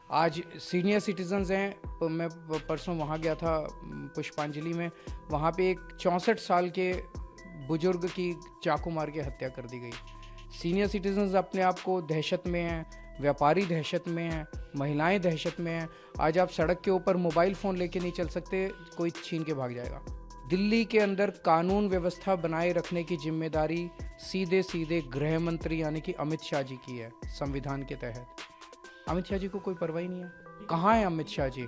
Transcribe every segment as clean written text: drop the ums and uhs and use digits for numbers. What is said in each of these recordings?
आज senior citizens हैं। मैं परसों वहाँ गया था पुष्पांजलि में। वहाँ पे एक 64 साल के बुजुर्ग की चाकू मार के हत्या कर दी गई। सीनियर सिटीजन्स अपने आप को दहशत में हैं, व्यापारी दहशत में हैं, महिलाएं दहशत में हैं। आज आप सड़क के ऊपर मोबाइल फ़ोन लेके नहीं चल सकते, कोई छीन के भाग जाएगा। दिल्ली के अंदर कानून व्यवस्था बनाए रखने की जिम्मेदारी सीधे सीधे गृह मंत्री यानी कि अमित शाह जी की है संविधान के तहत। अमित शाह जी को कोई परवाह नहीं है। कहाँ है अमित शाह जी?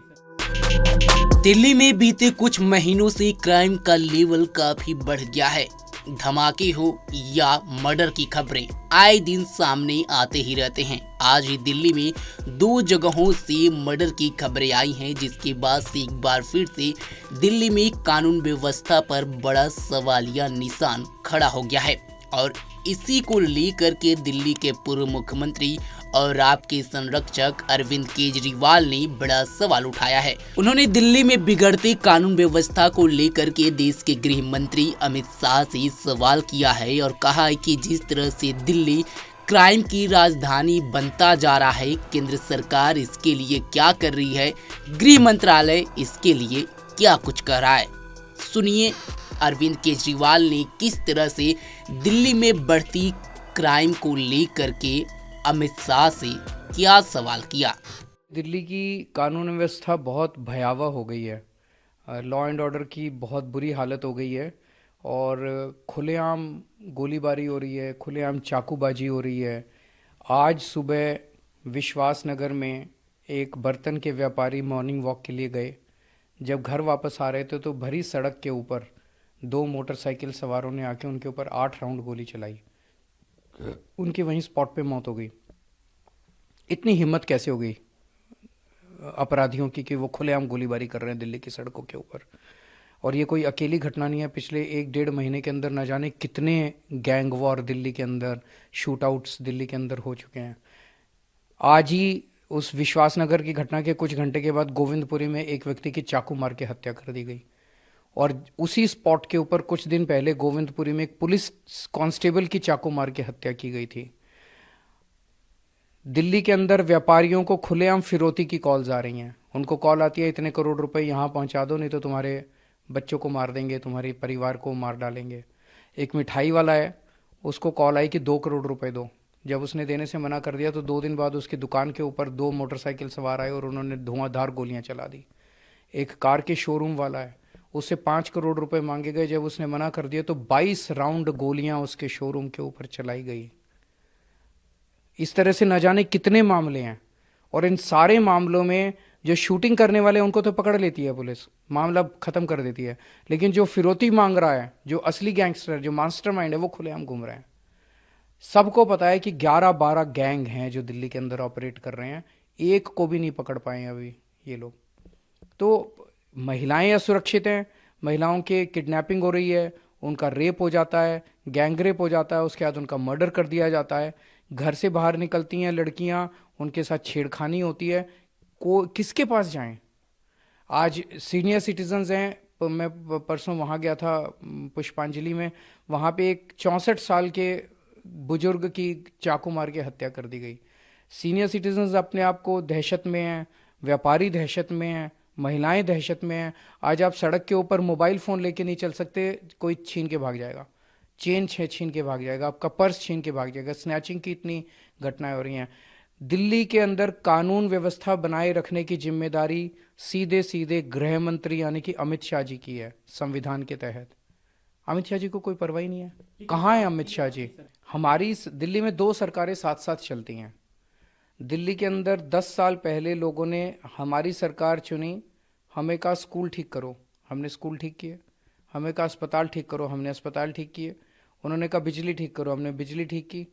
दिल्ली में बीते कुछ महीनों से क्राइम का लेवल काफी बढ़ गया है। धमाके हो या मर्डर की खबरें आए दिन सामने आते ही रहते हैं। आज ही दिल्ली में 2 जगहों से मर्डर की खबरें आई हैं, जिसके बाद से एक बार फिर से दिल्ली में कानून व्यवस्था पर बड़ा सवालिया निशान खड़ा हो गया है। और इसी को लेकर के दिल्ली के पूर्व मुख्यमंत्री और आपके संरक्षक अरविंद केजरीवाल ने बड़ा सवाल उठाया है। उन्होंने दिल्ली में बिगड़ती कानून व्यवस्था को लेकर के देश के गृह मंत्री अमित शाह से सवाल किया है और कहा है कि जिस तरह से दिल्ली क्राइम की राजधानी बनता जा रहा है, केंद्र सरकार इसके लिए क्या कर रही है, गृह मंत्रालय इसके लिए क्या कुछ कर रहा है। सुनिए अरविंद केजरीवाल ने किस तरह से दिल्ली में बढ़ती क्राइम को लेकर के अमित शाह से क्या सवाल किया। दिल्ली की कानून व्यवस्था बहुत भयावह हो गई है। लॉ एंड ऑर्डर की बहुत बुरी हालत हो गई है और खुलेआम गोलीबारी हो रही है, खुलेआम चाकूबाजी हो रही है। आज सुबह विश्वास नगर में एक बर्तन के व्यापारी मॉर्निंग वॉक के लिए गए। जब घर वापस आ रहे थे तो भरी सड़क के ऊपर 2 मोटरसाइकिल सवारों ने आके उनके ऊपर 8 राउंड गोली चलाई। उनकी वहीं स्पॉट पे मौत हो गई। इतनी हिम्मत कैसे हो गई अपराधियों की कि वो खुलेआम गोलीबारी कर रहे हैं दिल्ली की सड़कों के ऊपर। और ये कोई अकेली घटना नहीं है। पिछले 1-1.5 महीने के अंदर न जाने कितने गैंग वॉर दिल्ली के अंदर, शूट आउट्स दिल्ली के अंदर हो चुके हैं। आज ही उस विश्वासनगर की घटना के कुछ घंटे के बाद गोविंदपुरी में एक व्यक्ति की चाकू मार के हत्या कर दी गई। और उसी स्पॉट के ऊपर कुछ दिन पहले गोविंदपुरी में एक पुलिस कांस्टेबल की चाकू मार के हत्या की गई थी। दिल्ली के अंदर व्यापारियों को खुलेआम फिरौती की कॉल्स आ रही हैं। उनको कॉल आती है इतने करोड़ रुपए यहाँ पहुँचा दो, नहीं तो तुम्हारे बच्चों को मार देंगे, तुम्हारे परिवार को मार डालेंगे। एक मिठाई वाला है, उसको कॉल आई कि 2 करोड़ रुपए दो। जब उसने देने से मना कर दिया तो 2 दिन बाद उसकी दुकान के ऊपर 2 मोटरसाइकिल सवार आए और उन्होंने धुआंधार गोलियां चला दी। एक कार के शोरूम वाला है, उससे 5 करोड़ रुपए मांगे गए। जब उसने मना कर दिया तो 22 राउंड गोलियां उसके शोरूम के ऊपर चलाई गई। इस तरह से न जाने कितने मामले हैं। और इन सारे मामलों में जो शूटिंग करने वाले हैं उनको तो पकड़ लेती है पुलिस, मामला खत्म कर देती है। लेकिन जो फिरौती मांग रहा है, जो असली गैंगस्टर, जो मास्टरमाइंड है, वो खुलेआम घूम रहे हैं। सबको पता है कि 11-12 गैंग हैं जो दिल्ली के अंदर ऑपरेट कर रहे हैं। एक को भी नहीं पकड़ पाए अभी ये लोग। तो महिलाएं असुरक्षित हैं, महिलाओं के किडनैपिंग हो रही है, उनका रेप हो जाता है, गैंग रेप हो जाता है, उसके बाद उनका मर्डर कर दिया जाता है। घर से बाहर निकलती हैं लड़कियां, उनके साथ छेड़खानी होती है। को किसके पास जाएं? आज सीनियर सिटीजन्स हैं। मैं परसों वहाँ गया था पुष्पांजलि में। वहाँ पे एक 64 साल के बुजुर्ग की चाकू मार के हत्या कर दी गई। सीनियर सिटीजन्स अपने आप को दहशत में हैं, व्यापारी दहशत में हैं, महिलाएं दहशत में हैं। आज आप सड़क के ऊपर मोबाइल फ़ोन लेके नहीं चल सकते, कोई छीन के भाग जाएगा। चेन छीन के भाग जाएगा, आपका पर्स छीन के भाग जाएगा। स्नैचिंग की इतनी घटनाएं हो रही हैं। दिल्ली के अंदर कानून व्यवस्था बनाए रखने की जिम्मेदारी सीधे सीधे गृह मंत्री यानी कि अमित शाह जी की है संविधान के तहत। अमित शाह जी को कोई परवाह नहीं है। कहाँ है अमित शाह जी? हमारी दिल्ली में 2 सरकारें साथ साथ चलती हैं। दिल्ली के अंदर 10 साल पहले लोगों ने हमारी सरकार चुनी। हमें कहा स्कूल ठीक करो, हमने स्कूल ठीक किए। हमें कहा अस्पताल ठीक करो, हमने अस्पताल ठीक किए। उन्होंने कहा बिजली ठीक करो, हमने बिजली ठीक की।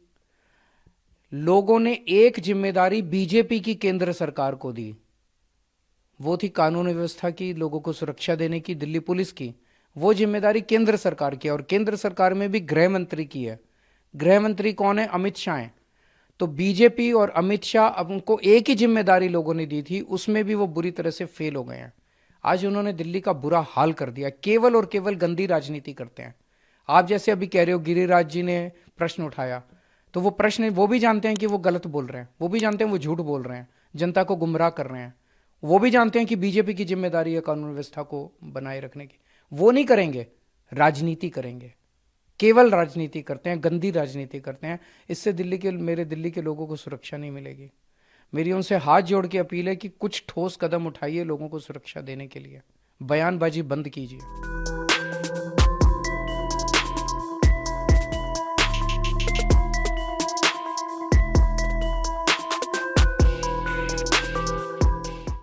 लोगों ने एक जिम्मेदारी बीजेपी की केंद्र सरकार को दी, वो थी कानून व्यवस्था की, लोगों को सुरक्षा देने की, दिल्ली पुलिस की। वो जिम्मेदारी केंद्र सरकार की है और केंद्र सरकार में भी गृह मंत्री की है। गृह मंत्री कौन है? अमित शाह हैं। तो बीजेपी और अमित शाह, अब उनको एक ही जिम्मेदारी लोगों ने दी थी, उसमें भी वो बुरी तरह से फेल हो गए हैं। आज उन्होंने दिल्ली का बुरा हाल कर दिया। केवल और केवल गंदी राजनीति करते हैं। आप जैसे अभी कह रहे हो गिरिराज जी ने प्रश्न उठाया, तो वो प्रश्न वो भी जानते हैं कि वो गलत बोल रहे हैं, वो भी जानते हैं वो झूठ बोल रहे हैं, जनता को गुमराह कर रहे हैं। वो भी जानते हैं कि बीजेपी की जिम्मेदारी है कानून व्यवस्था को बनाए रखने की। वो नहीं करेंगे, राजनीति करेंगे, केवल राजनीति करते हैं, गंदी राजनीति करते हैं। इससे मेरे दिल्ली के लोगों को सुरक्षा नहीं मिलेगी। मेरी उनसे हाथ जोड़ के अपील है कि कुछ ठोस कदम उठाइए लोगों को सुरक्षा देने के लिए, बयानबाजी बंद कीजिए।